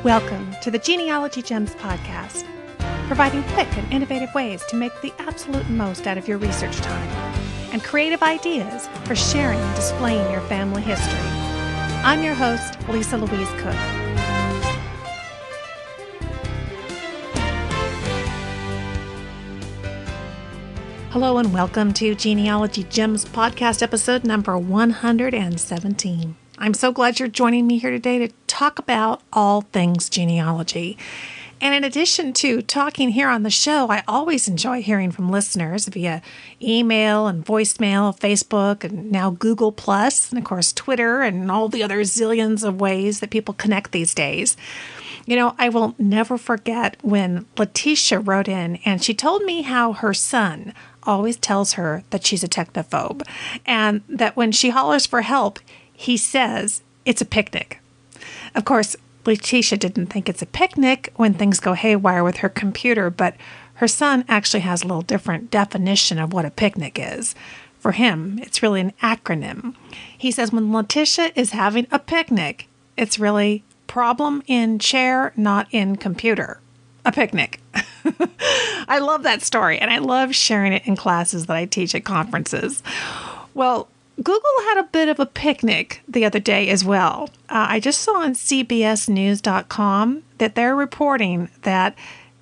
Welcome to the Genealogy Gems podcast, providing quick and innovative ways to make the absolute most out of your research time and creative ideas for sharing and displaying your family history. I'm your host, Louise Cooke. Hello and welcome to Genealogy Gems podcast episode number 117. I'm so glad you're joining me here today to talk about all things genealogy. And in addition to talking here on the show, I always enjoy hearing from listeners via email and voicemail, Facebook, and now Google+, and of course Twitter, and all the other zillions of ways that people connect these days. You know, I will never forget when Letitia wrote in and she told me how her son always tells her that she's a technophobe and that when she hollers for help, he says it's a picnic. Of course, Letitia didn't think it's a picnic when things go haywire with her computer, but her son actually has a little different definition of what a picnic is. For him, it's really an acronym. He says when Letitia is having a picnic, it's really problem in chair, not in computer. A picnic. I love that story, and I love sharing it in classes that I teach at conferences. Well, Google had a bit of a picnic the other day as well. I just saw on CBSNews.com that they're reporting that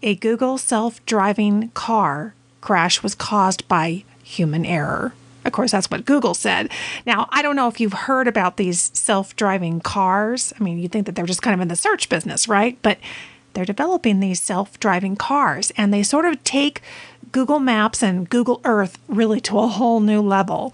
a Google self-driving car crash was caused by human error. Of course, that's what Google said. Now, I don't know if you've heard about these self-driving cars. I mean, you think that they're just kind of in the search business, right? But they're developing these self-driving cars, and they sort of take Google Maps and Google Earth really to a whole new level.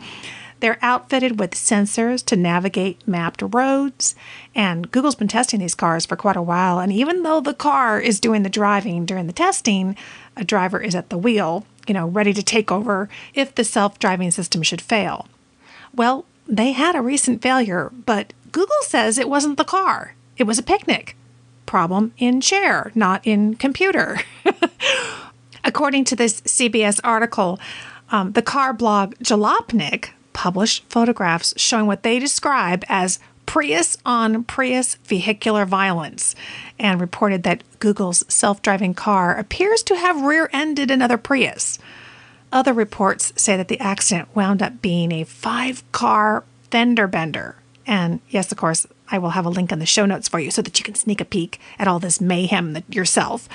They're outfitted with sensors to navigate mapped roads, and Google's been testing these cars for quite a while. And even though the car is doing the driving during the testing, a driver is at the wheel, ready to take over if the self-driving system should fail. Well, they had a recent failure, but Google says it wasn't the car. It was a picnic. Problem in chair, not in computer. According to this CBS article, the car blog Jalopnik published photographs showing what they describe as Prius on Prius vehicular violence and reported that Google's self-driving car appears to have rear-ended another Prius. Other reports say that the accident wound up being a 5-car fender bender. And yes, of course, I will have a link in the show notes for you so that you can sneak a peek at all this mayhem yourself.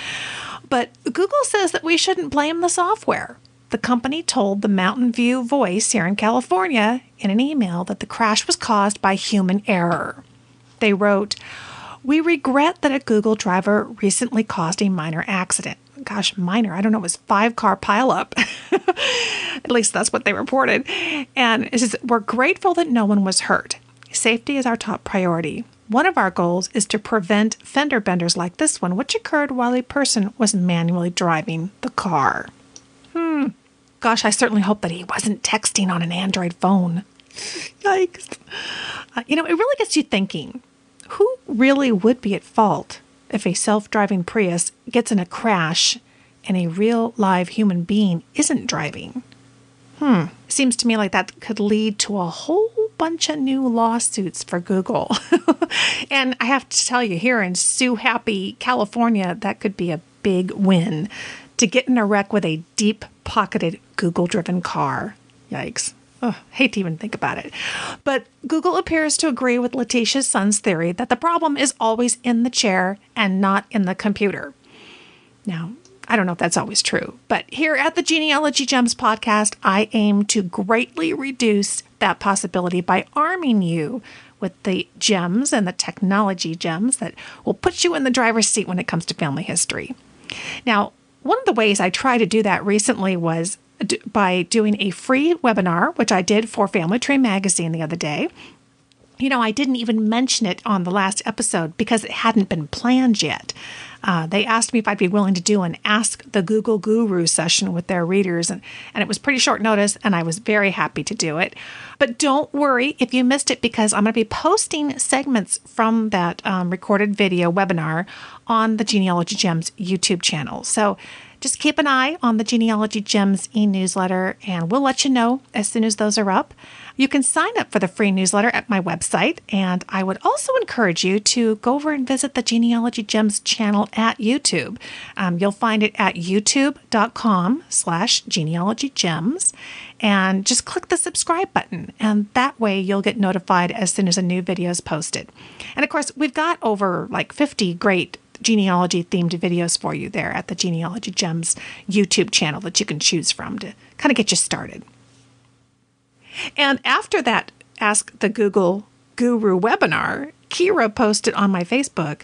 But Google says that we shouldn't blame the software. The company told the Mountain View Voice here in California in an email that the crash was caused by human error. They wrote, "We regret that a Google driver recently caused a minor accident." Gosh, minor. I don't know. It was 5-car pileup. At least that's what they reported. And it says, "We're grateful that no one was hurt. Safety is our top priority. One of our goals is to prevent fender benders like this one, which occurred while a person was manually driving the car." Gosh, I certainly hope that he wasn't texting on an Android phone. Yikes. It really gets you thinking, who really would be at fault if a self-driving Prius gets in a crash and a real live human being isn't driving? Seems to me like that could lead to a whole bunch of new lawsuits for Google. And I have to tell you, here in Sue Happy, California, that could be a big win to get in a wreck with a deep-pocketed Google-driven car. Yikes. Hate to even think about it. But Google appears to agree with Letitia's son's theory that the problem is always in the chair and not in the computer. Now, I don't know if that's always true, but here at the Genealogy Gems podcast, I aim to greatly reduce that possibility by arming you with the gems and the technology gems that will put you in the driver's seat when it comes to family history. Now, one of the ways I tried to do that recently was by doing a free webinar, which I did for Family Tree Magazine the other day. I didn't even mention it on the last episode because it hadn't been planned yet. They asked me if I'd be willing to do an Ask the Google Guru session with their readers, and it was pretty short notice, and I was very happy to do it. But don't worry if you missed it, because I'm going to be posting segments from that recorded video webinar on the Genealogy Gems YouTube channel. So Just keep an eye on the Genealogy Gems e-newsletter, and we'll let you know as soon as those are up. You can sign up for the free newsletter at my website, and I would also encourage you to go over and visit the Genealogy Gems channel at YouTube. You'll find it at youtube.com/genealogygems, and just click the subscribe button, and that way you'll get notified as soon as a new video is posted. And of course, we've got over 50 great genealogy themed videos for you there at the Genealogy Gems YouTube channel that you can choose from to kind of get you started. And after that Ask the Google Guru webinar, Kira posted on my Facebook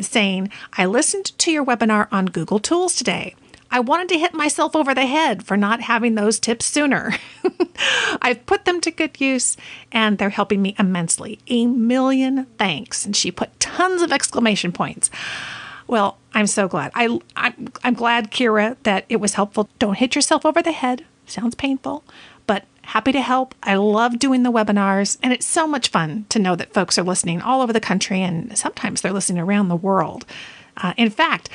saying, I listened to your webinar on Google Tools today. I wanted to hit myself over the head for not having those tips sooner. I've put them to good use, and they're helping me immensely. A million thanks. And she put tons of exclamation points. Well, I'm so glad. I'm glad, Kira, that it was helpful. Don't hit yourself over the head. Sounds painful, but happy to help. I love doing the webinars, and it's so much fun to know that folks are listening all over the country, and sometimes they're listening around the world. In fact,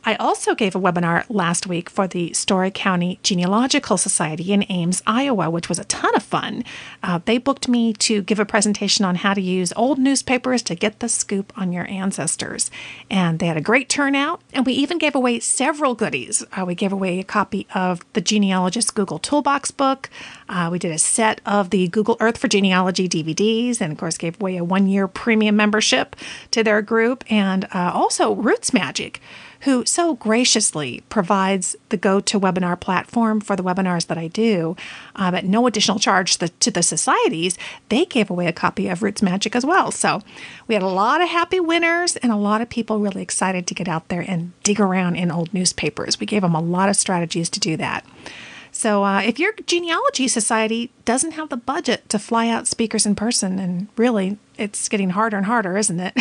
I also gave a webinar last week for the Story County Genealogical Society in Ames, Iowa, which was a ton of fun. They booked me to give a presentation on how to use old newspapers to get the scoop on your ancestors. And they had a great turnout, and we even gave away several goodies. We gave away a copy of the Genealogist Google Toolbox book. We did a set of the Google Earth for Genealogy DVDs, and of course gave away a 1-year premium membership to their group, and also Roots Magic, who so graciously provides the GoToWebinar platform for the webinars that I do at no additional charge to the societies. They gave away a copy of Roots Magic as well. So we had a lot of happy winners and a lot of people really excited to get out there and dig around in old newspapers. We gave them a lot of strategies to do that. So if your genealogy society doesn't have the budget to fly out speakers in person, and really it's getting harder and harder, isn't it?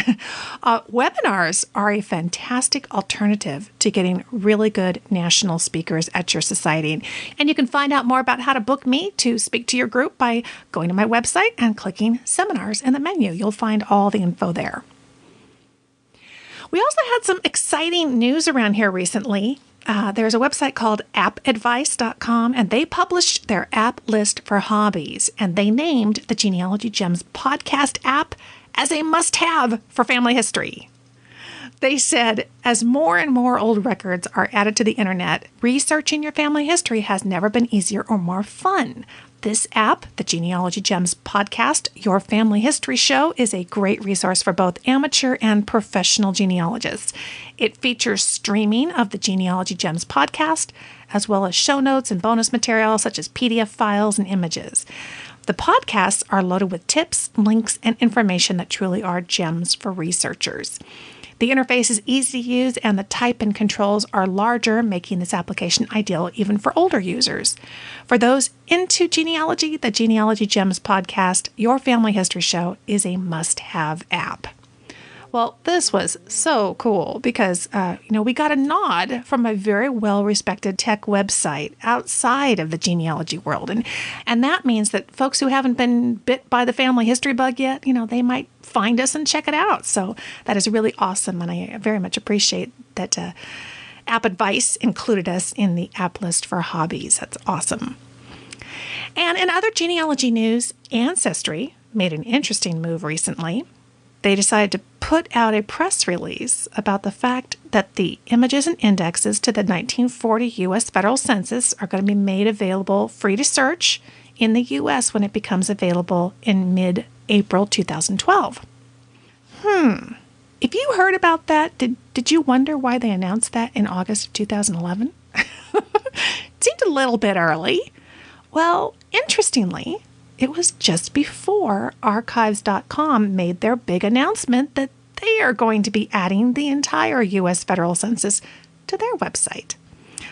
Webinars are a fantastic alternative to getting really good national speakers at your society. And you can find out more about how to book me to speak to your group by going to my website and clicking Seminars in the menu. You'll find all the info there. We also had some exciting news around here recently. There's a website called appadvice.com, and they published their app list for hobbies, and they named the Genealogy Gems podcast app as a must-have for family history. They said, as more and more old records are added to the internet, researching your family history has never been easier or more fun. This app, the Genealogy Gems podcast, Your Family History Show, is a great resource for both amateur and professional genealogists. It features streaming of the Genealogy Gems podcast, as well as show notes and bonus material such as PDF files and images. The podcasts are loaded with tips, links, and information that truly are gems for researchers. The interface is easy to use, and the type and controls are larger, making this application ideal even for older users. For those into genealogy, the Genealogy Gems podcast, Your Family History Show, is a must-have app. Well, this was so cool because, we got a nod from a very well-respected tech website outside of the genealogy world. And that means that folks who haven't been bit by the family history bug yet, they might find us and check it out. So that is really awesome, and I very much appreciate that App Advice included us in the app list for hobbies. That's awesome. And in other genealogy news, Ancestry made an interesting move recently. They decided to put out a press release about the fact that the images and indexes to the 1940 U.S. federal census are going to be made available free to search in the U.S. when it becomes available in mid-April 2012. If you heard about that, did you wonder why they announced that in August of 2011? It seemed a little bit early. Well, interestingly, it was just before Archives.com made their big announcement that they are going to be adding the entire U.S. federal census to their website.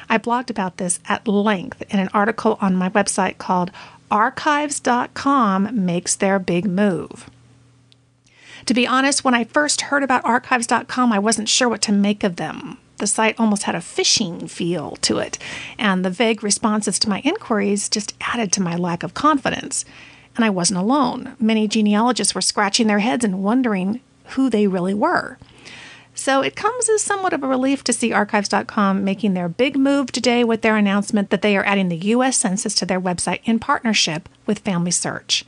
I blogged about this at length in an article on my website called Archives.com Makes Their Big Move. To be honest, when I first heard about Archives.com, I wasn't sure what to make of them. The site almost had a phishing feel to it, and the vague responses to my inquiries just added to my lack of confidence. And I wasn't alone. Many genealogists were scratching their heads and wondering who they really were. So it comes as somewhat of a relief to see Archives.com making their big move today with their announcement that they are adding the U.S. Census to their website in partnership with Family Search.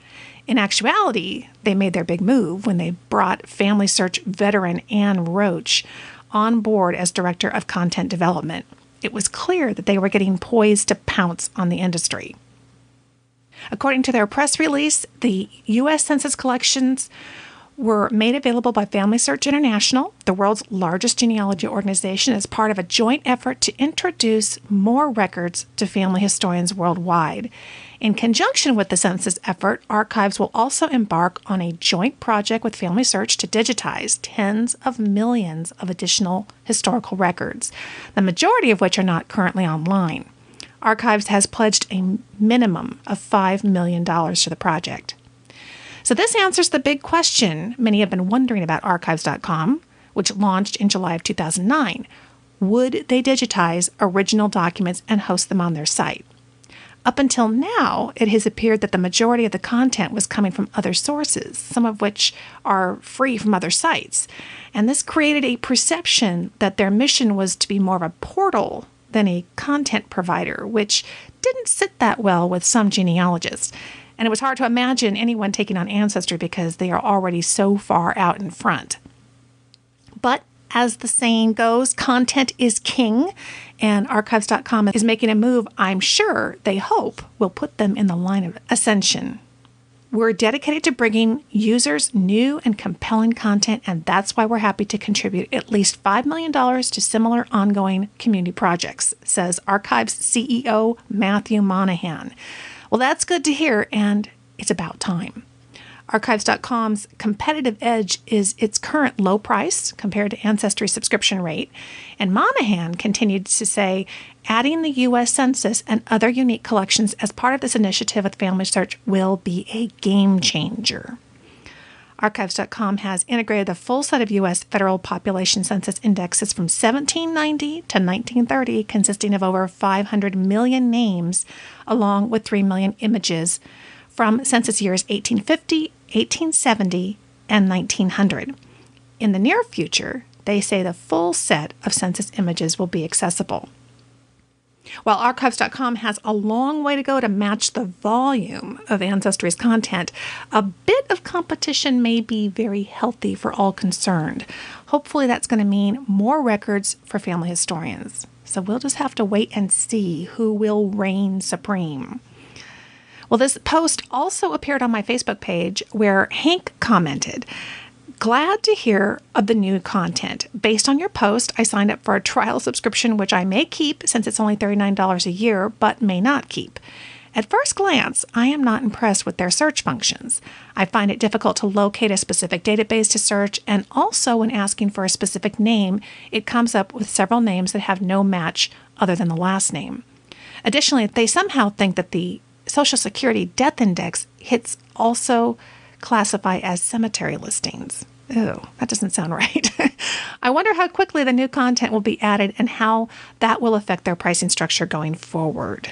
In actuality, they made their big move when they brought Family Search veteran Ann Roach on board as Director of Content Development. It was clear that they were getting poised to pounce on the industry. According to their press release, the U.S. Census collections were made available by Family Search International, the world's largest genealogy organization, as part of a joint effort to introduce more records to family historians worldwide. In conjunction with the census effort, Archives will also embark on a joint project with Family Search to digitize tens of millions of additional historical records, the majority of which are not currently online. Archives has pledged a minimum of $5 million to the project. So this answers the big question many have been wondering about Archives.com, which launched in July of 2009. Would they digitize original documents and host them on their site? Up until now, it has appeared that the majority of the content was coming from other sources, some of which are free from other sites. And this created a perception that their mission was to be more of a portal than a content provider, which didn't sit that well with some genealogists. And it was hard to imagine anyone taking on Ancestry because they are already so far out in front. But as the saying goes, content is king, and Archives.com is making a move I'm sure they hope will put them in the line of ascension. We're dedicated to bringing users new and compelling content, and that's why we're happy to contribute at least $5 million to similar ongoing community projects, says Archives CEO Matthew Monahan. Well, that's good to hear, and it's about time. Archives.com's competitive edge is its current low price compared to Ancestry's subscription rate. And Monahan continued to say, adding the U.S. Census and other unique collections as part of this initiative with Family Search will be a game changer. Archives.com has integrated the full set of U.S. federal population census indexes from 1790 to 1930, consisting of over 500 million names, along with 3 million images from census years 1850, 1870, and 1900. In the near future, they say the full set of census images will be accessible. While Archives.com has a long way to go to match the volume of Ancestry's content, a bit of competition may be very healthy for all concerned. Hopefully that's going to mean more records for family historians. So we'll just have to wait and see who will reign supreme. Well, this post also appeared on my Facebook page where Hank commented, "Glad to hear of the new content. Based on your post, I signed up for a trial subscription, which I may keep since it's only $39 a year, but may not keep. At first glance, I am not impressed with their search functions. I find it difficult to locate a specific database to search, and also when asking for a specific name, it comes up with several names that have no match other than the last name. Additionally, they somehow think that the Social Security death index hits also classify as cemetery listings. Ew, that doesn't sound right. I wonder how quickly the new content will be added and how that will affect their pricing structure going forward."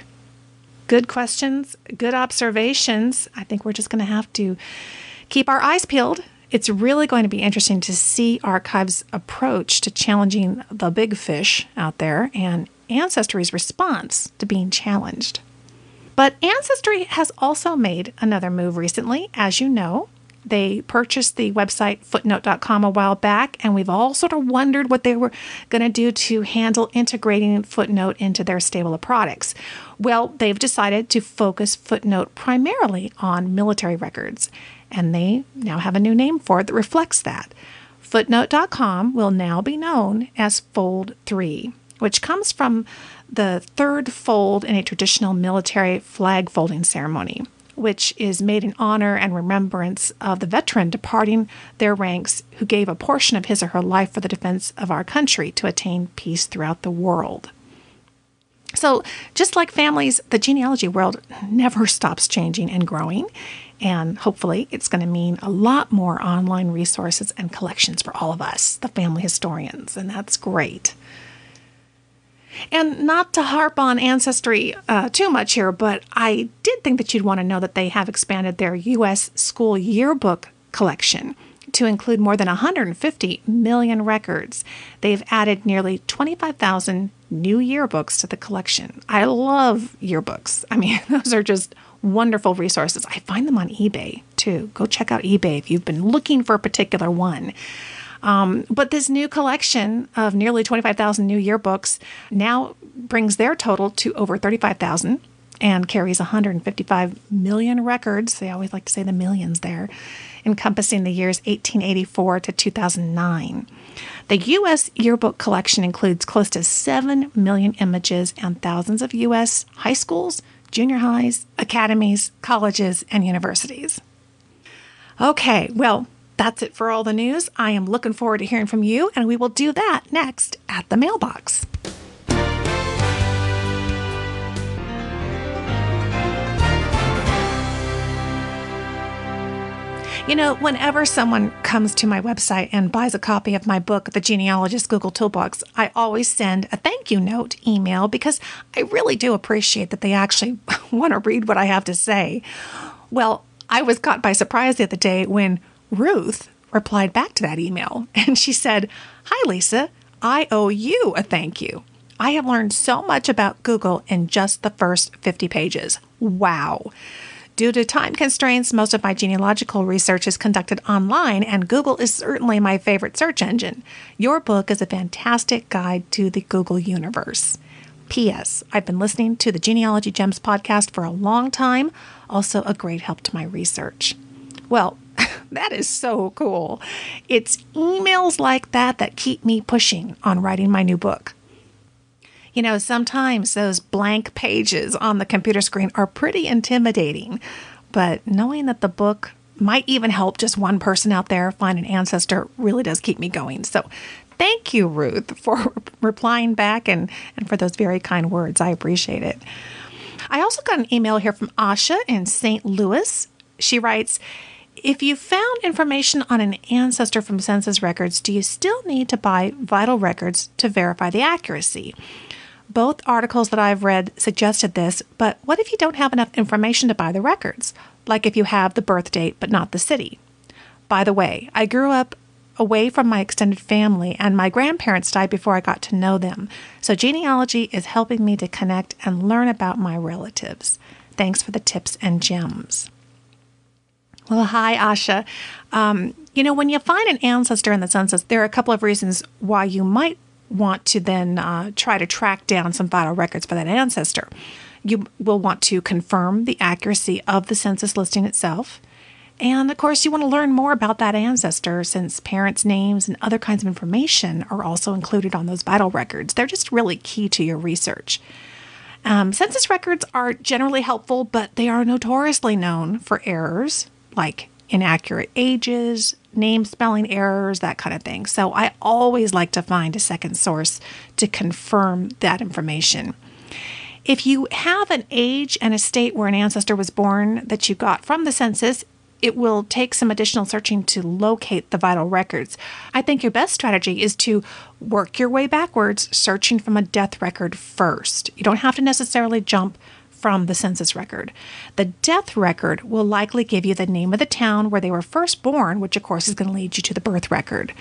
Good questions, good observations. I think we're just going to have to keep our eyes peeled. It's really going to be interesting to see Archives' approach to challenging the big fish out there and Ancestry's response to being challenged. But Ancestry has also made another move recently, as you know. They purchased the website footnote.com a while back, and we've all sort of wondered what they were going to do to handle integrating Footnote into their stable of products. Well, they've decided to focus Footnote primarily on military records, and they now have a new name for it that reflects that. Footnote.com will now be known as Fold 3, which comes from the third fold in a traditional military flag folding ceremony, which is made in honor and remembrance of the veteran departing their ranks who gave a portion of his or her life for the defense of our country to attain peace throughout the world. So just like families, the genealogy world never stops changing and growing, and hopefully it's going to mean a lot more online resources and collections for all of us, the family historians, and that's great. And not to harp on Ancestry too much here, but I did think that you'd want to know that they have expanded their U.S. school yearbook collection. to include more than 150 million records. They've added nearly 25,000 new yearbooks to the collection. I love yearbooks. I mean, those are just wonderful resources. I find them on eBay too. Go check out eBay if you've been looking for a particular one. But this new collection of nearly 25,000 new yearbooks now brings their total to over 35,000 and carries 155 million records. They always like to say the millions there, encompassing the years 1884 to 2009. The U.S. yearbook collection includes close to 7 million images and thousands of U.S. high schools, junior highs, academies, colleges, and universities. Okay, well, that's it for all the news. I am looking forward to hearing from you, and we will do that next at the mailbox. You know, whenever someone comes to my website and buys a copy of my book, The Genealogist Google Toolbox, I always send a thank you note email because I really do appreciate that they actually want to read what I have to say. Well, I was caught by surprise the other day when Ruth replied back to that email, and she said, "Hi, Lisa. I owe you a thank you. I have learned so much about Google in just the first 50 pages. Wow. Due to time constraints, most of my genealogical research is conducted online, and Google is certainly my favorite search engine. Your book is a fantastic guide to the Google universe. P.S. I've been listening to the Genealogy Gems podcast for a long time, also a great help to my research." Well, that is so cool. It's emails like that that keep me pushing on writing my new book. You know, sometimes those blank pages on the computer screen are pretty intimidating, but knowing that the book might even help just one person out there find an ancestor really does keep me going. So thank you, Ruth, for replying back and for those very kind words. I appreciate it. I also got an email here from Asha in St. Louis. She writes, "If you found information on an ancestor from census records, do you still need to buy vital records to verify the accuracy? Both articles that I've read suggested this, but what if you don't have enough information to buy the records? Like if you have the birth date but not the city? By the way, I grew up away from my extended family, and my grandparents died before I got to know them. So genealogy is helping me to connect and learn about my relatives. Thanks for the tips and gems." Well, hi, Asha. You know, when you find an ancestor in the census, there are a couple of reasons why you might want to then try to track down some vital records for that ancestor. You will want to confirm the accuracy of the census listing itself. And of course, you want to learn more about that ancestor since parents' names and other kinds of information are also included on those vital records. They're just really key to your research. Census records are generally helpful, but they are notoriously known for errors like inaccurate ages, name spelling errors, that kind of thing. So I always like to find a second source to confirm that information. If you have an age and a state where an ancestor was born that you got from the census, it will take some additional searching to locate the vital records. I think your best strategy is to work your way backwards, searching from a death record first. You don't have to necessarily jump from the census record. The death record will likely give you the name of the town where they were first born, which of course is going to lead you to the birth record.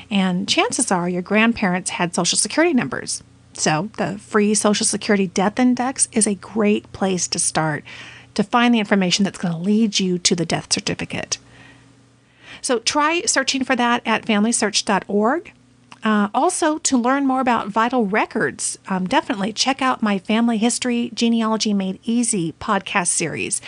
And chances are your grandparents had Social Security numbers. So the free Social Security Death Index is a great place to start to find the information that's going to lead you to the death certificate. So try searching for that at familysearch.org. Also, to learn more about vital records, definitely check out my Family History Genealogy Made Easy podcast series.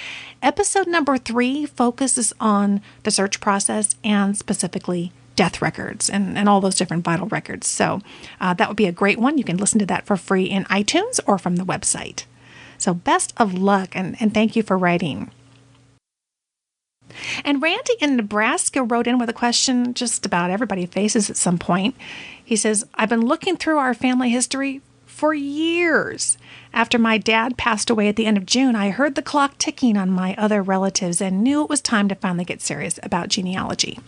Episode number 3 focuses on the search process and specifically death records and all those different vital records. So that would be a great one. You can listen to that for free in iTunes or from the website. So best of luck and thank you for writing. And Randy in Nebraska wrote in with a question just about everybody faces at some point. He says, "I've been looking through our family history for years. After my dad passed away at the end of June, I heard the clock ticking on my other relatives and knew it was time to finally get serious about genealogy.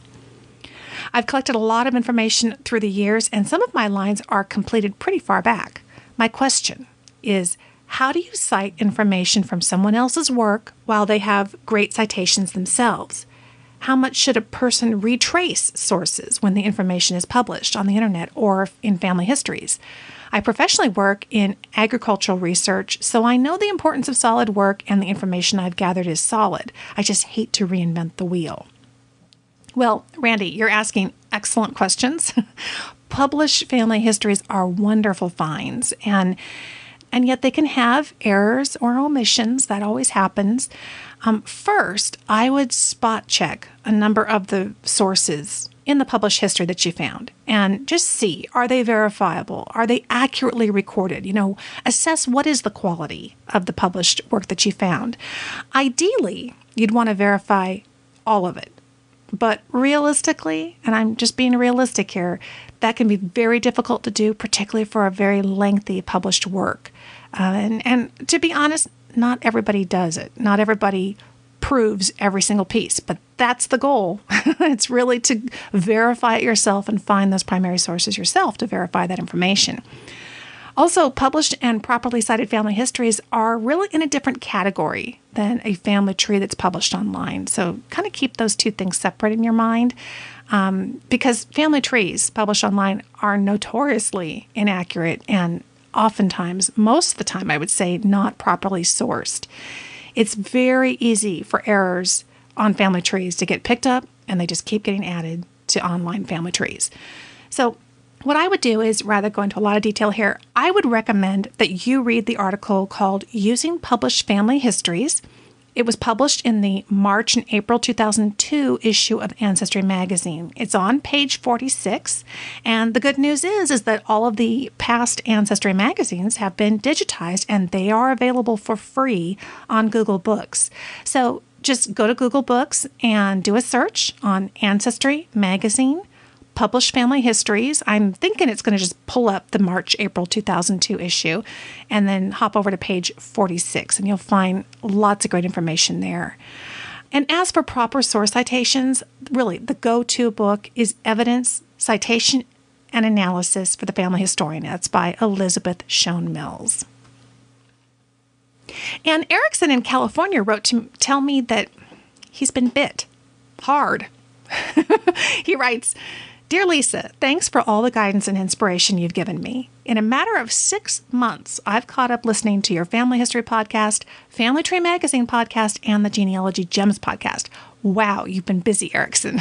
I've collected a lot of information through the years, and some of my lines are completed pretty far back. My question is, how do you cite information from someone else's work while they have great citations themselves? How much should a person retrace sources when the information is published on the internet or in family histories? I professionally work in agricultural research, so I know the importance of solid work, and the information I've gathered is solid. I just hate to reinvent the wheel. Well, Randy, you're asking excellent questions. Published family histories are wonderful finds, and yet they can have errors or omissions. That always happens. First, I would spot check a number of the sources in the published history that you found and just see, are they verifiable? Are they accurately recorded? Assess what is the quality of the published work that you found. Ideally, you'd want to verify all of it. But realistically, and I'm just being realistic here, that can be very difficult to do, particularly for a very lengthy published work. And to be honest, not everybody does it. Not everybody proves every single piece, but that's the goal. It's really to verify it yourself and find those primary sources yourself to verify that information. Also, published and properly cited family histories are really in a different category than a family tree that's published online. So kind of keep those two things separate in your mind, because family trees published online are notoriously inaccurate and oftentimes, most of the time, I would say, not properly sourced. It's very easy for errors on family trees to get picked up, and they just keep getting added to online family trees. So what I would do is, rather go into a lot of detail here, I would recommend that you read the article called Using Published Family Histories. It was published in the March and April 2002 issue of Ancestry magazine. It's on page 46, and the good news is that all of the past Ancestry magazines have been digitized, and they are available for free on Google Books. So just go to Google Books and do a search on Ancestry magazine, published family histories. I'm thinking it's going to just pull up the March, April 2002 issue and then hop over to page 46, and you'll find lots of great information there. And as for proper source citations, really the go-to book is Evidence, Citation, and Analysis for the Family Historian. That's by Elizabeth Schoen Mills. And Erickson in California wrote to tell me that he's been bit hard. He writes, Dear Lisa, thanks for all the guidance and inspiration you've given me. In a matter of 6 months, I've caught up listening to your Family History podcast, Family Tree Magazine podcast, and the Genealogy Gems podcast. Wow, you've been busy, Erickson.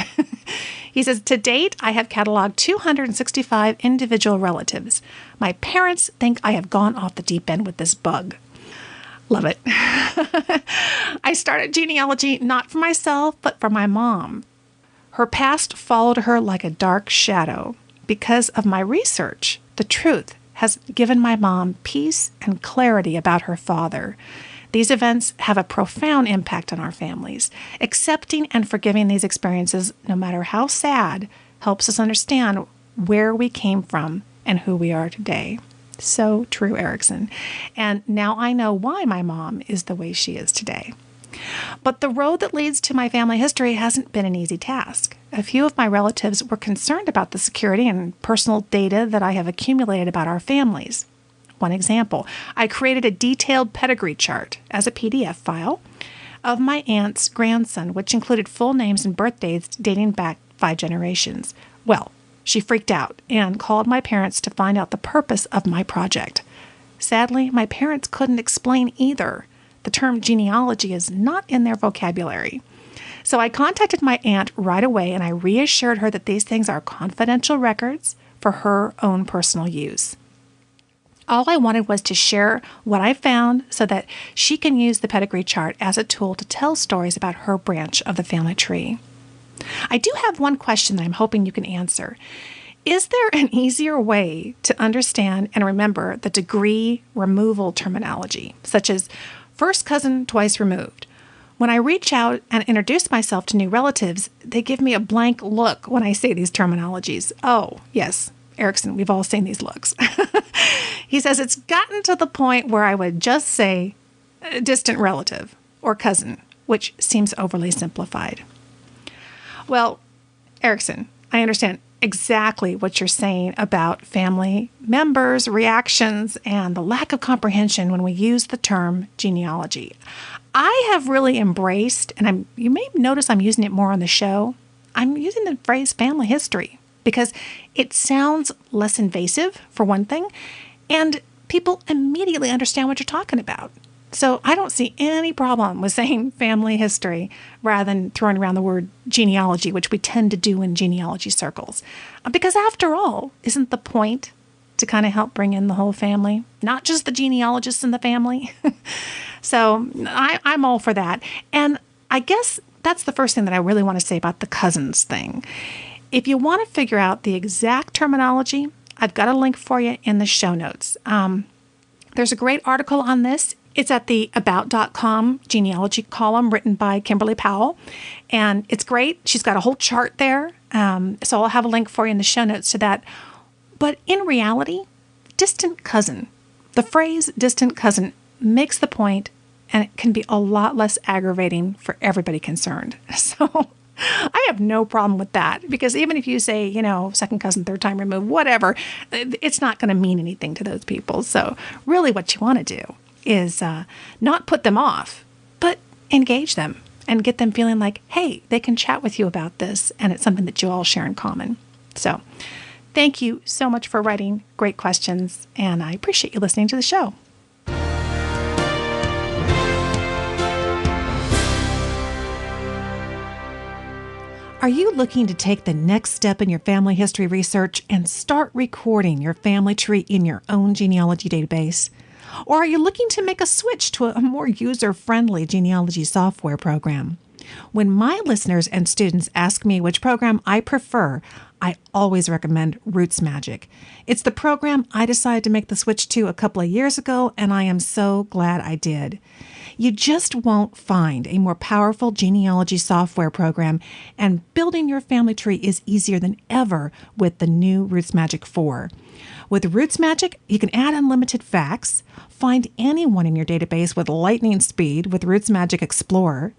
He says, to date, I have cataloged 265 individual relatives. My parents think I have gone off the deep end with this bug. Love it. I started genealogy not for myself, but for my mom. Her past followed her like a dark shadow. Because of my research, the truth has given my mom peace and clarity about her father. These events have a profound impact on our families. Accepting and forgiving these experiences, no matter how sad, helps us understand where we came from and who we are today. So true, Erickson. And now I know why my mom is the way she is today. But the road that leads to my family history hasn't been an easy task. A few of my relatives were concerned about the security and personal data that I have accumulated about our families. One example, I created a detailed pedigree chart as a PDF file of my aunt's grandson, which included full names and birthdays dating back 5 generations. Well, she freaked out and called my parents to find out the purpose of my project. Sadly, my parents couldn't explain either. The term genealogy is not in their vocabulary. So I contacted my aunt right away, and I reassured her that these things are confidential records for her own personal use. All I wanted was to share what I found so that she can use the pedigree chart as a tool to tell stories about her branch of the family tree. I do have one question that I'm hoping you can answer. Is there an easier way to understand and remember the degree removal terminology, such as first cousin twice removed? When I reach out and introduce myself to new relatives, they give me a blank look when I say these terminologies. Oh, yes, Erickson, we've all seen these looks. He says it's gotten to the point where I would just say distant relative or cousin, which seems overly simplified. Well, Erickson, I understand exactly what you're saying about family members' reactions and the lack of comprehension when we use the term genealogy. I have really embraced, and you may notice I'm using it more on the show, I'm using the phrase family history because it sounds less invasive, for one thing, and people immediately understand what you're talking about. So I don't see any problem with saying family history rather than throwing around the word genealogy, which we tend to do in genealogy circles. Because after all, isn't the point to kind of help bring in the whole family, not just the genealogists in the family? So I'm all for that. And I guess that's the first thing that I really want to say about the cousins thing. If you want to figure out the exact terminology, I've got a link for you in the show notes. There's a great article on this. It's at the about.com genealogy column written by Kimberly Powell, and it's great. She's got a whole chart there, so I'll have a link for you in the show notes to that. But in reality, distant cousin, the phrase distant cousin makes the point, and it can be a lot less aggravating for everybody concerned. So I have no problem with that, because even if you say, second cousin, third time removed, whatever, it's not going to mean anything to those people. So really what you want to do is not put them off, but engage them and get them feeling like, hey, they can chat with you about this, and it's something that you all share in common. So thank you so much for writing great questions, and I appreciate you listening to the show. Are you looking to take the next step in your family history research and start recording your family tree in your own genealogy database? Or are you looking to make a switch to a more user-friendly genealogy software program? When my listeners and students ask me which program I prefer, I always recommend RootsMagic. It's the program I decided to make the switch to a couple of years ago, and I am so glad I did. You just won't find a more powerful genealogy software program, and building your family tree is easier than ever with the new RootsMagic 4. With RootsMagic, you can add unlimited facts, find anyone in your database with lightning speed with RootsMagic Explorer,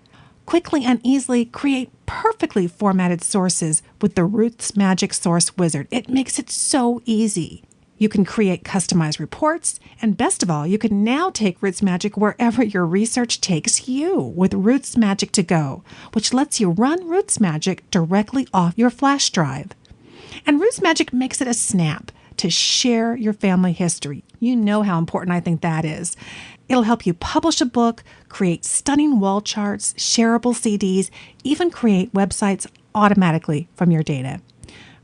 quickly and easily create perfectly formatted sources with the RootsMagic Source Wizard. It makes it so easy. You can create customized reports, and best of all, you can now take RootsMagic wherever your research takes you with RootsMagic to Go, which lets you run RootsMagic directly off your flash drive. And RootsMagic makes it a snap to share your family history. You know how important I think that is. It'll help you publish a book, create stunning wall charts, shareable CDs, even create websites automatically from your data.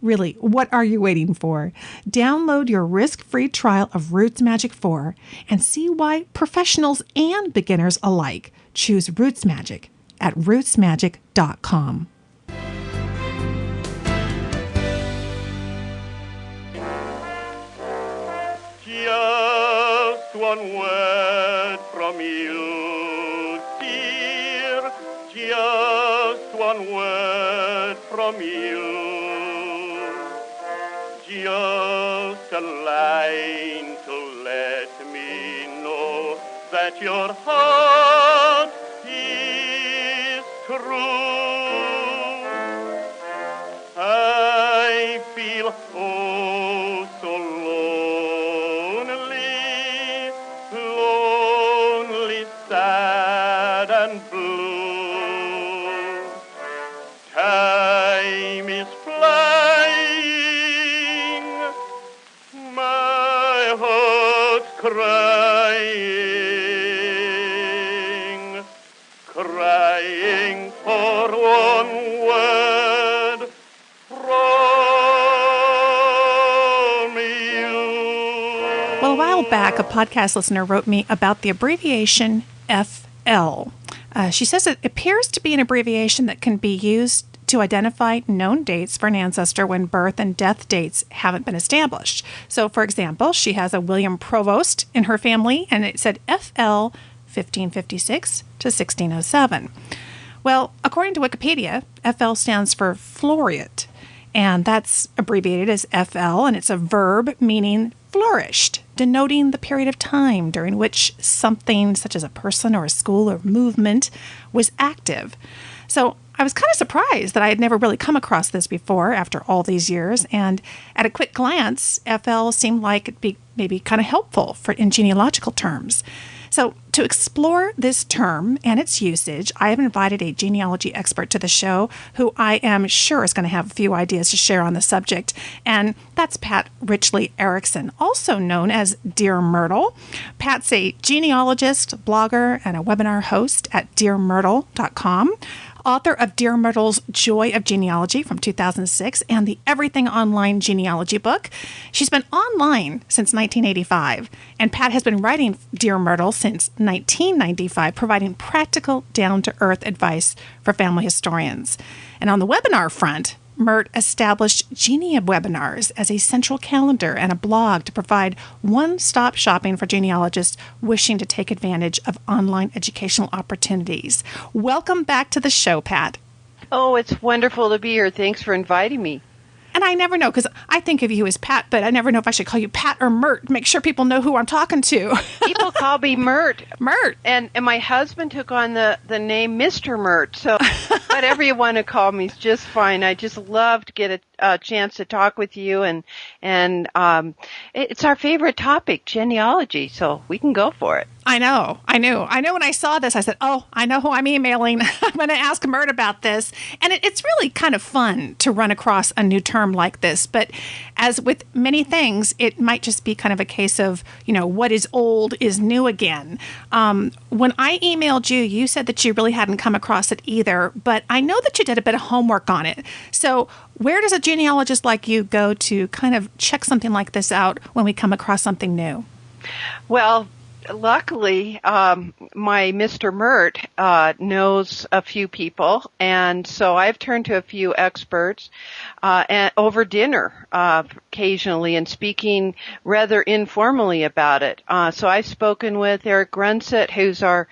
Really, what are you waiting for? Download your risk-free trial of RootsMagic 4 and see why professionals and beginners alike choose RootsMagic at rootsmagic.com. Just one word from you, dear. Just one word from you. Just a line to let me know that your heart is true. I feel oh so lonely, lonely, sad and blue. Time is flying, my heart's crying, crying for one word from you. Well, a while back, a podcast listener wrote me about the abbreviation FL. She says it appears to be an abbreviation that can be used to identify known dates for an ancestor when birth and death dates haven't been established. So, for example, she has a William Provost in her family, and it said FL 1556 to 1607. Well, according to Wikipedia, FL stands for Floriat, and that's abbreviated as FL, and it's a verb meaning flourished, denoting the period of time during which something such as a person or a school or movement was active. So I was kind of surprised that I had never really come across this before after all these years. And at a quick glance, FL seemed like it'd be maybe kind of helpful in genealogical terms. So to explore this term and its usage, I have invited a genealogy expert to the show who I am sure is going to have a few ideas to share on the subject. And that's Pat Richley Erickson, also known as Dear Myrtle. Pat's a genealogist, blogger, and a webinar host at dearmyrtle.com. Author of Dear Myrtle's Joy of Genealogy from 2006 and the Everything Online Genealogy book. She's been online since 1985, and Pat has been writing Dear Myrtle since 1995, providing practical, down-to-earth advice for family historians. And on the webinar front, Myrt established Genia webinars as a central calendar and a blog to provide one-stop shopping for genealogists wishing to take advantage of online educational opportunities. Welcome back to the show, Pat. Oh, it's wonderful to be here. Thanks for inviting me. And I never know, because I think of you as Pat, but I never know if I should call you Pat or Myrt. Make sure people know who I'm talking to. People call me Myrt. Myrt. And my husband took on the name Mr. Myrt, so whatever you want to call me is just fine. I just love to get a chance to talk with you, and it's our favorite topic, genealogy, so we can go for it. I know. When I saw this, I said, oh, I know who I'm emailing. I'm going to ask Myrt about this. And it's really kind of fun to run across a new term like this. But as with many things, it might just be kind of a case of, what is old is new again. When I emailed you, you said that you really hadn't come across it either. But I know that you did a bit of homework on it. So where does a genealogist like you go to kind of check something like this out when we come across something new? Well, luckily, my Mr. Myrt knows a few people, and so I've turned to a few experts and over dinner occasionally and speaking rather informally about it. So I've spoken with Eric Grunset, who's our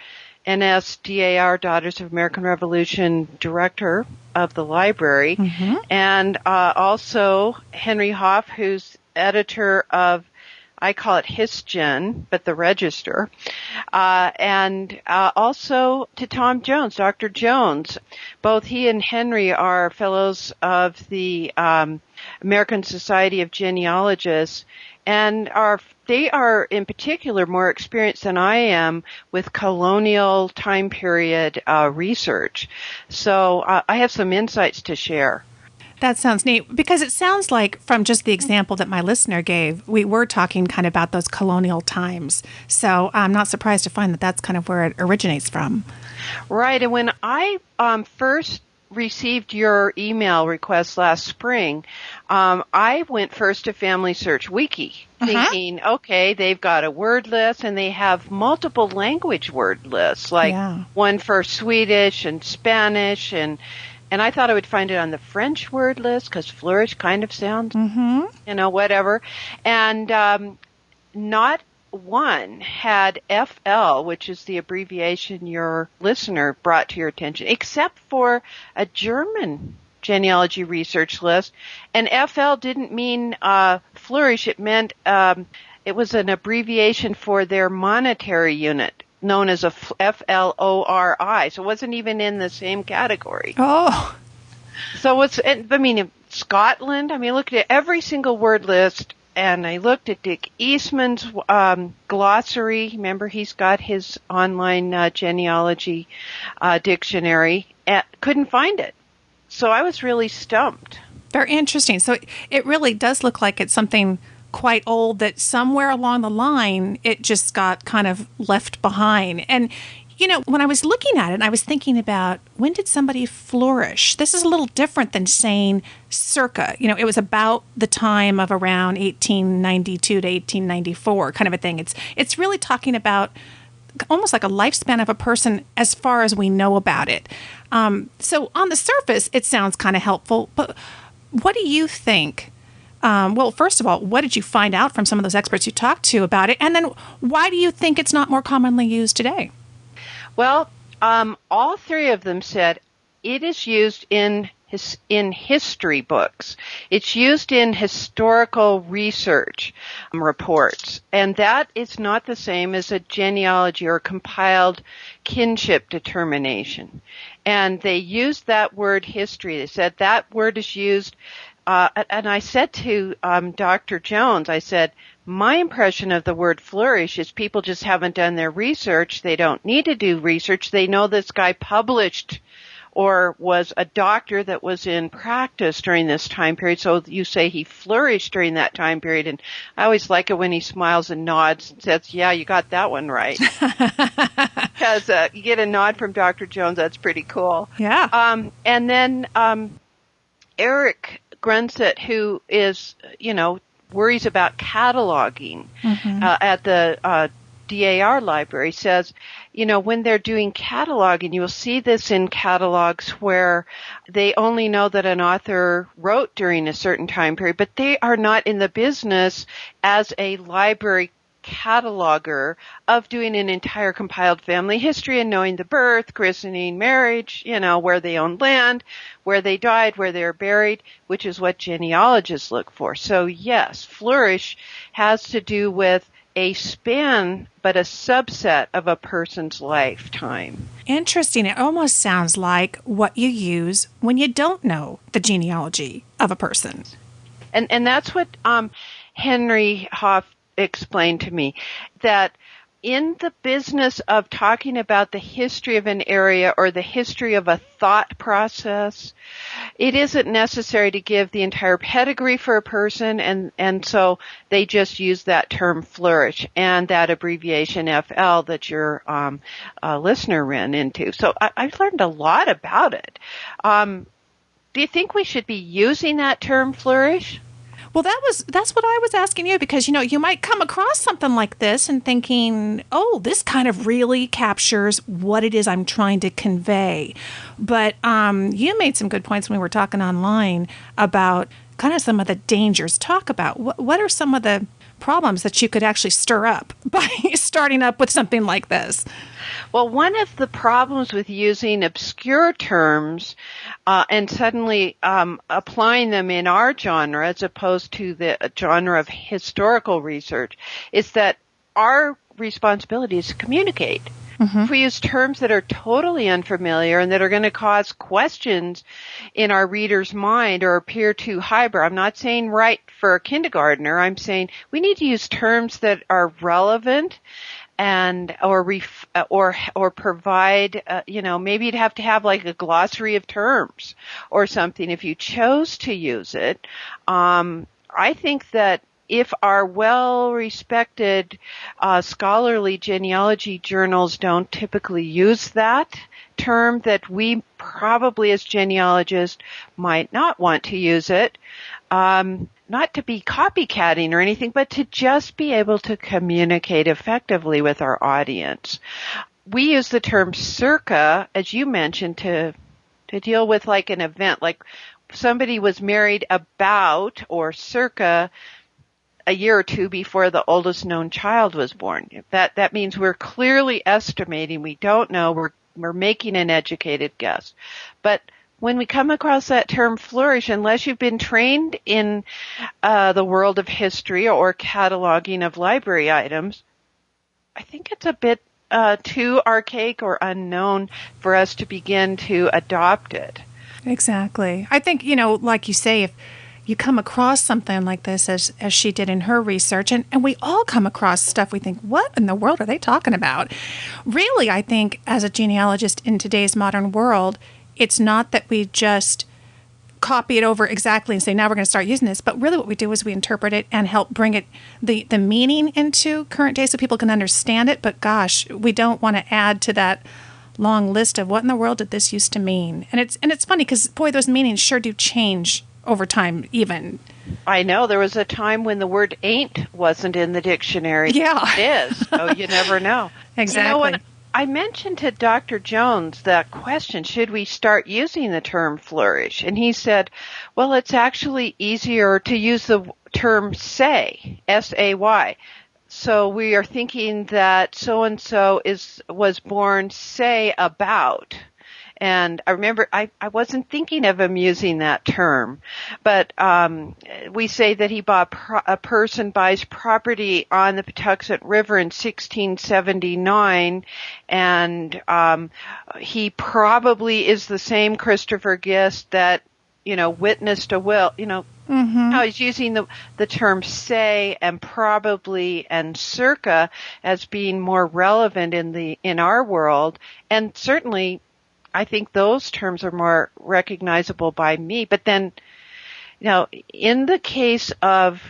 NSDAR, Daughters of American Revolution director of the library, and also Henry Hoff, who's editor of, I call it HistGen, but the Register, and also to Tom Jones, Dr. Jones. Both he and Henry are fellows of the American Society of Genealogists, and they are in particular more experienced than I am with colonial time period research. So I have some insights to share. That sounds neat, because it sounds like from just the example that my listener gave, we were talking kind of about those colonial times. So I'm not surprised to find that that's kind of where it originates from. Right. And when I first received your email request last spring, I went first to Family Search Wiki, thinking, okay, they've got a word list and they have multiple language word lists, like one for Swedish and Spanish, and I thought I would find it on the French word list because Flourish kind of sounds, whatever. And not one had FL, which is the abbreviation your listener brought to your attention, except for a German genealogy research list. And FL didn't mean Flourish. It meant it was an abbreviation for their monetary unit, known as a FLORI, so it wasn't even in the same category. Oh. So Scotland, I looked at every single word list, and I looked at Dick Eastman's glossary. Remember, he's got his online genealogy dictionary, and couldn't find it. So I was really stumped. Very interesting. So it really does look like it's something quite old that somewhere along the line it just got kind of left behind. And when I was looking at it, I was thinking about, when did somebody flourish? This is a little different than saying circa. It was about the time of around 1892 to 1894 kind of a thing. It's really talking about almost like a lifespan of a person as far as we know about it. So on the surface, it sounds kind of helpful. But what do you think? Well, first of all, what did you find out from some of those experts you talked to about it? And then why do you think it's not more commonly used today? Well, all three of them said it is used in in history books. It's used in historical research reports, and that is not the same as a genealogy or compiled kinship determination. And they used that word history. They said that word is used, and I said to Dr. Jones, I said, my impression of the word flourish is people just haven't done their research. They don't need to do research. They know this guy published or was a doctor that was in practice during this time period. So you say he flourished during that time period. And I always like it when he smiles and nods and says, yeah, you got that one right. Because you get a nod from Dr. Jones. That's pretty cool. Yeah. And then Eric Grunset, who is, worries about cataloging at the DAR library, says, when they're doing cataloging, you'll see this in catalogs where they only know that an author wrote during a certain time period, but they are not in the business as a library cataloger of doing an entire compiled family history and knowing the birth, christening, marriage, where they owned land, where they died, where they're buried, which is what genealogists look for. So yes, flourish has to do with a span, but a subset of a person's lifetime. Interesting. It almost sounds like what you use when you don't know the genealogy of a person. And that's what Henry Hoff explained to me, that in the business of talking about the history of an area or the history of a thought process, it isn't necessary to give the entire pedigree for a person, and so they just use that term flourish and that abbreviation FL that your listener ran into. So I've learned a lot about it. Do you think we should be using that term flourish? Well, that's what I was asking you, because, you might come across something like this and thinking, oh, this kind of really captures what it is I'm trying to convey. But you made some good points when we were talking online about kind of some of the dangers. Talk about what are some of the problems that you could actually stir up by starting up with something like this? Well, one of the problems with using obscure terms and suddenly applying them in our genre as opposed to the genre of historical research is that our responsibility is to communicate. Mm-hmm. If we use terms that are totally unfamiliar and that are going to cause questions in our reader's mind or appear too highbrow, I'm not saying right for a kindergartner. I'm saying we need to use terms that are relevant and or provide, maybe you'd have to have like a glossary of terms or something if you chose to use it. I think that if our well-respected scholarly genealogy journals don't typically use that term, that we probably as genealogists might not want to use it, not to be copycatting or anything, but to just be able to communicate effectively with our audience. We use the term circa, as you mentioned, to deal with like an event, like somebody was married about or circa a year or two before the oldest known child was born. That means we're clearly estimating. We don't know. We're making an educated guess. But when we come across that term flourish, unless you've been trained in the world of history or cataloging of library items, I think it's a bit too archaic or unknown for us to begin to adopt it. Exactly. I think, like you say, if you come across something like this as she did in her research, and we all come across stuff we think, what in the world are they talking about? Really, I think as a genealogist in today's modern world, it's not that we just copy it over exactly and say, now we're going to start using this, but really what we do is we interpret it and help bring it the meaning into current day so people can understand it. But gosh, we don't want to add to that long list of what in the world did this used to mean. And it's funny because, boy, those meanings sure do change over time even. I know. There was a time when the word ain't wasn't in the dictionary. Yeah. It is. So you never know. Exactly. When I mentioned to Dr. Jones that question, should we start using the term flourish? And he said, well, it's actually easier to use the term say, S-A-Y. So we are thinking that so-and-so was born, say, about. And I remember I wasn't thinking of him using that term, but we say that a person buys property on the Patuxent River in 1679, and he probably is the same Christopher Gist that, witnessed a will, Now he's using the term say and probably and circa as being more relevant in our world, and certainly I think those terms are more recognizable by me. But then, in the case of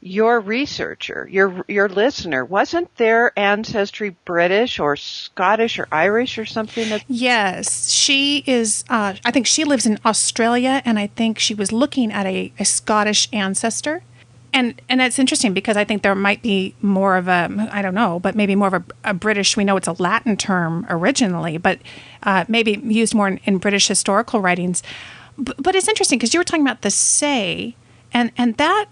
your researcher, your listener, wasn't their ancestry British or Scottish or Irish or something? Yes, she is. I think she lives in Australia, and I think she was looking at a Scottish ancestor. And that's interesting because I think there might be more of I don't know, but maybe more of a British, we know it's a Latin term originally, but maybe used more in British historical writings. But it's interesting because you were talking about the say, and that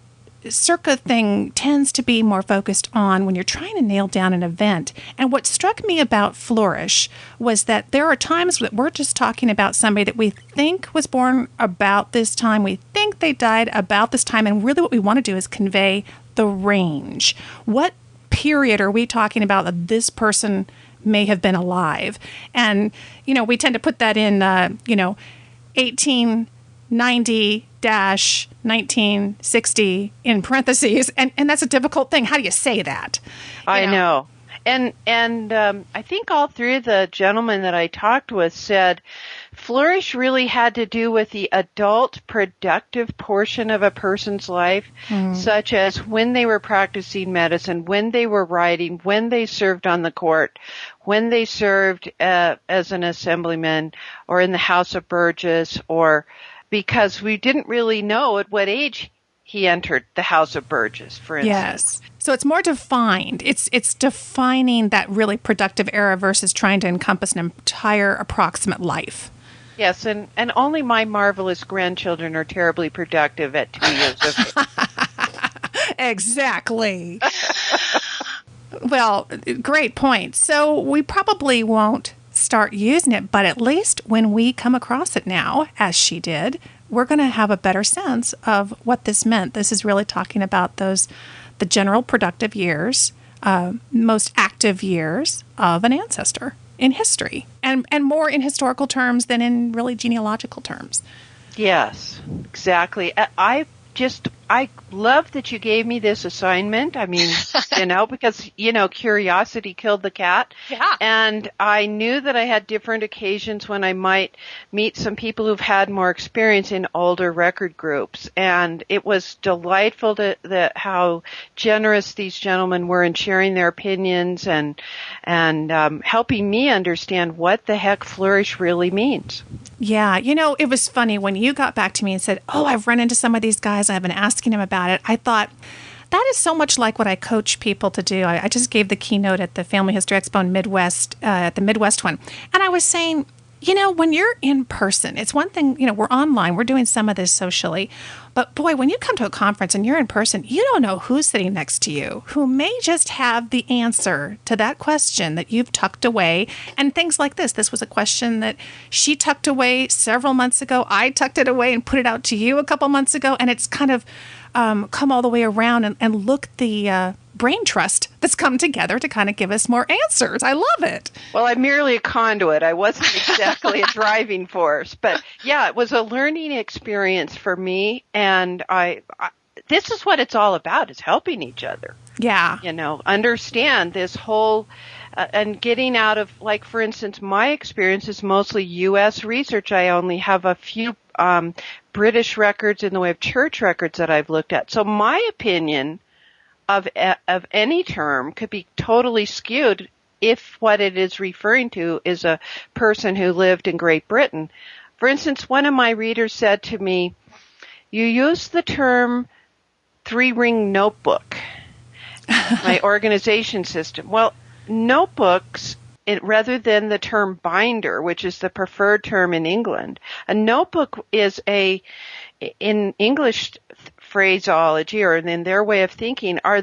circa thing tends to be more focused on when you're trying to nail down an event. And what struck me about Flourish was that there are times that we're just talking about somebody that we think was born about this time, we think they died about this time, and really what we want to do is convey the range. What period are we talking about that this person may have been alive? And, we tend to put that in, 1890-1960 in parentheses, and that's a difficult thing. How do you say that? I know. And I think all three of the gentlemen that I talked with said Flourish really had to do with the adult productive portion of a person's life, such as when they were practicing medicine, when they were writing, when they served on the court, when they served as an assemblyman or in the House of Burgess, or because we didn't really know at what age he entered the House of Burgess, for instance. Yes. So it's more defined. It's defining that really productive era versus trying to encompass an entire approximate life. Yes, and only my marvelous grandchildren are terribly productive at 2 years of age. Exactly. Well, great point. So we probably won't start using it, but at least when we come across it now, as she did, we're going to have a better sense of what this meant. This is really talking about the general productive years, most active years of an ancestor in history, and more in historical terms than in really genealogical terms. Yes, exactly. I love that you gave me this assignment. I mean, because, curiosity killed the cat. Yeah. And I knew that I had different occasions when I might meet some people who've had more experience in older record groups. And it was delightful how generous these gentlemen were in sharing their opinions and helping me understand what the heck Flourish really means. Yeah, it was funny when you got back to me and said, I've run into some of these guys. I've been asking them about it. I thought, that is so much like what I coach people to do. I just gave the keynote at the Family History Expo in Midwest, at the Midwest one. And I was saying, when you're in person, it's one thing, we're online, we're doing some of this socially. But boy, when you come to a conference and you're in person, you don't know who's sitting next to you, who may just have the answer to that question that you've tucked away. And things like this. This was a question that she tucked away several months ago. I tucked it away and put it out to you a couple months ago. And it's kind of come all the way around and look the brain trust that's come together to kind of give us more answers. I love it. Well, I'm merely a conduit. I wasn't exactly a driving force. But yeah, it was a learning experience for me. And this is what it's all about, is helping each other. Yeah. Understand this whole and getting out of, like, for instance, my experience is mostly U.S. research. I only have a few British records in the way of church records that I've looked at. So my opinion of any term could be totally skewed if what it is referring to is a person who lived in Great Britain. For instance, one of my readers said to me, "You use the term 3-ring notebook, my organization system." Well, notebooks, rather than the term binder, which is the preferred term in England, a notebook is in English phraseology or in their way of thinking are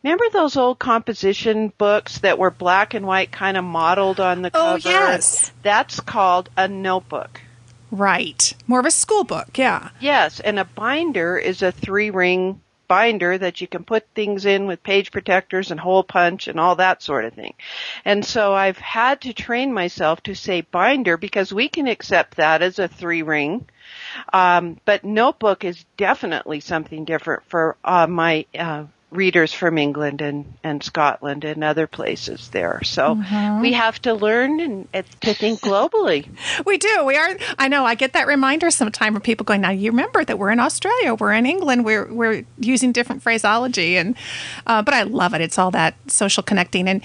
remember those old composition books that were black and white kind of modeled on the cover? Oh, yes. That's called a notebook. Right. More of a school book, yeah. Yes, and a binder is a 3-ring binder that you can put things in with page protectors and hole punch and all that sort of thing. And so I've had to train myself to say binder because we can accept that as a 3-ring. But notebook is definitely something different for my readers from England and Scotland and other places there. So we have to learn to think globally. We do. We are. I know. I get that reminder sometime from people going, now you remember that we're in Australia, we're in England, we're using different phraseology. But I love it. It's all that social connecting.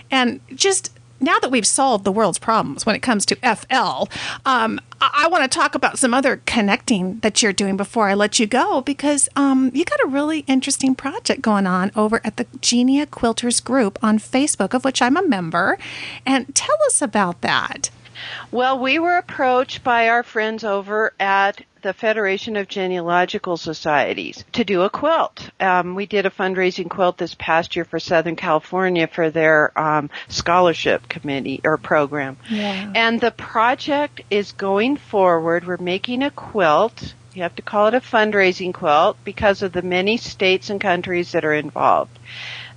And just now that we've solved the world's problems when it comes to FL, I want to talk about some other connecting that you're doing before I let you go, because you got a really interesting project going on over at the Genia Quilters group on Facebook, of which I'm a member. And tell us about that. Well, we were approached by our friends over at the Federation of Genealogical Societies to do a quilt. We did a fundraising quilt this past year for Southern California for their scholarship committee or program. Yeah. And the project is going forward. We're making a quilt. You have to call it a fundraising quilt because of the many states and countries that are involved.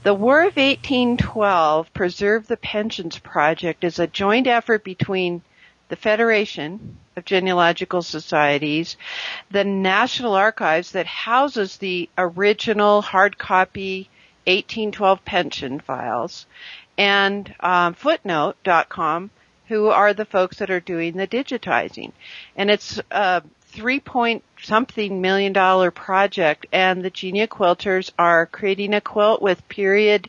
The War of 1812 Preserve the Pensions Project is a joint effort between the Federation of Genealogical Societies, the National Archives that houses the original hard copy 1812 pension files, and Footnote.com, who are the folks that are doing the digitizing. And it's a $3-point-something million project, and the Genia Quilters are creating a quilt with period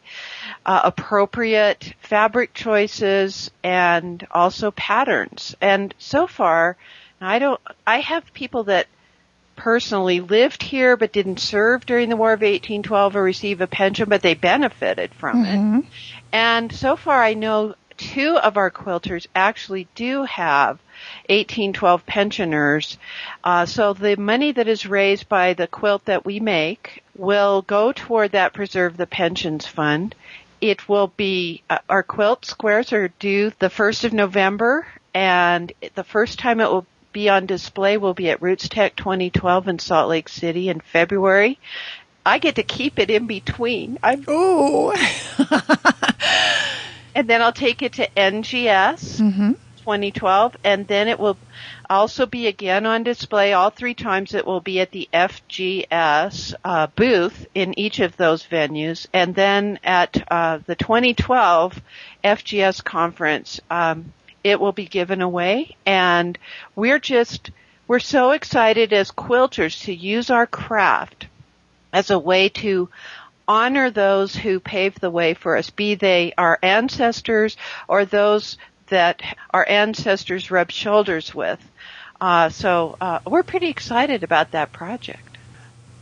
appropriate fabric choices and also patterns. And so far, I have people that personally lived here but didn't serve during the War of 1812 or receive a pension, but they benefited from it. And so far I know 2 of our quilters actually do have 1812 pensioners. So the money that is raised by the quilt that we make will go toward that Preserve the Pensions Fund. It will be, our quilt squares are due the 1st of November, and the first time it will be on display will be at Roots Tech 2012 in Salt Lake City in February. I get to keep it in between. Ooh. And then I'll take it to NGS 2012, and then it will also be again on display. All 3 times it will be at the FGS booth in each of those venues. And then at the 2012 FGS conference, it will be given away. And we're so excited as quilters to use our craft as a way to honor those who paved the way for us, be they our ancestors or those that our ancestors rubbed shoulders with. So we're pretty excited about that project.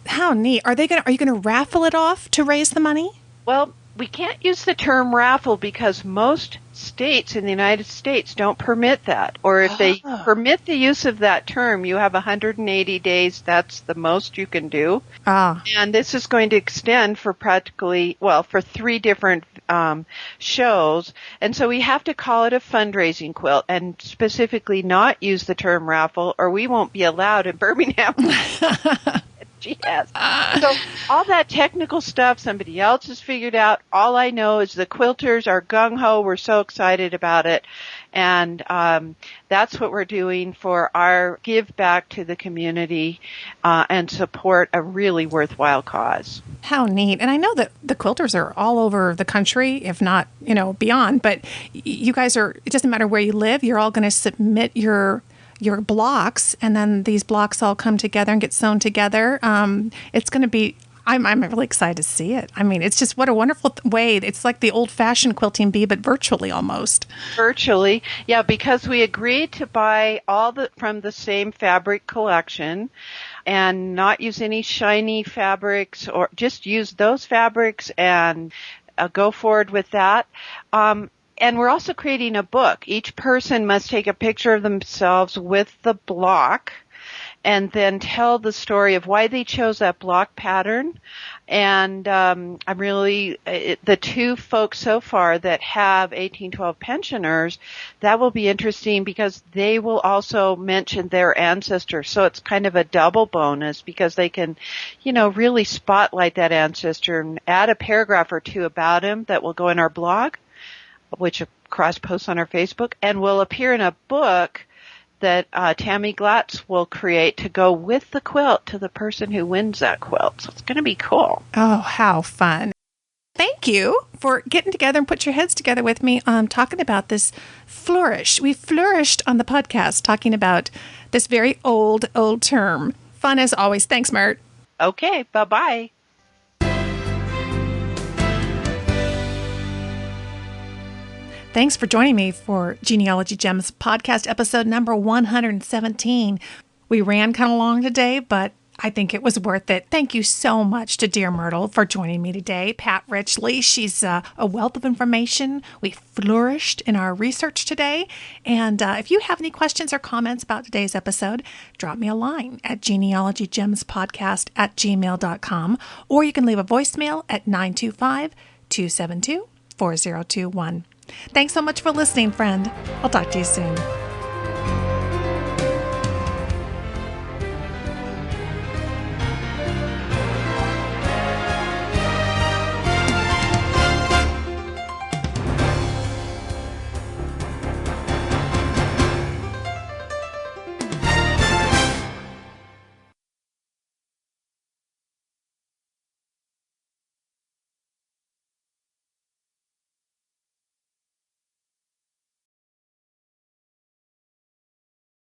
How neat. Are you going to raffle it off to raise the money? Well, we can't use the term raffle because most states in the United States don't permit that. Or if they permit the use of that term, you have 180 days. That's the most you can do. And this is going to extend for for 3 different shows. And so we have to call it a fundraising quilt and specifically not use the term raffle, or we won't be allowed in Birmingham. Yes. So all that technical stuff somebody else has figured out. All I know is the quilters are gung-ho. We're so excited about it. And that's what we're doing for our give back to the community and support a really worthwhile cause. How neat. And I know that the quilters are all over the country, if not, beyond. But you guys it doesn't matter where you live, you're all going to submit your blocks, and then these blocks all come together and get sewn together. It's going to be, I'm really excited to see it. I mean, it's just what a wonderful way. It's like the old-fashioned quilting bee, but virtually almost. Virtually, yeah, because we agreed to buy from the same fabric collection and not use any shiny fabrics, or just use those fabrics and go forward with that. And we're also creating a book. Each person must take a picture of themselves with the block, and then tell the story of why they chose that block pattern. And I'm really, the two folks so far that have 1812 pensioners, that will be interesting because they will also mention their ancestors. So it's kind of a double bonus because they can, really spotlight that ancestor and add a paragraph or two about him that will go in our blog, which cross posts on our Facebook, and will appear in a book that Tammy Glatz will create to go with the quilt to the person who wins that quilt. So it's going to be cool. Oh, how fun. Thank you for getting together and put your heads together with me talking about this flourish. We flourished on the podcast talking about this very old term. Fun as always. Thanks, Mert. Okay, bye-bye. Thanks for joining me for Genealogy Gems podcast episode number 117. We ran kind of long today, but I think it was worth it. Thank you so much to Dear Myrtle for joining me today. Pat Richley, she's a wealth of information. We flourished in our research today. And if you have any questions or comments about today's episode, drop me a line at genealogygemspodcast@gmail.com, or you can leave a voicemail at 925-272-4021. Thanks so much for listening, friend. I'll talk to you soon.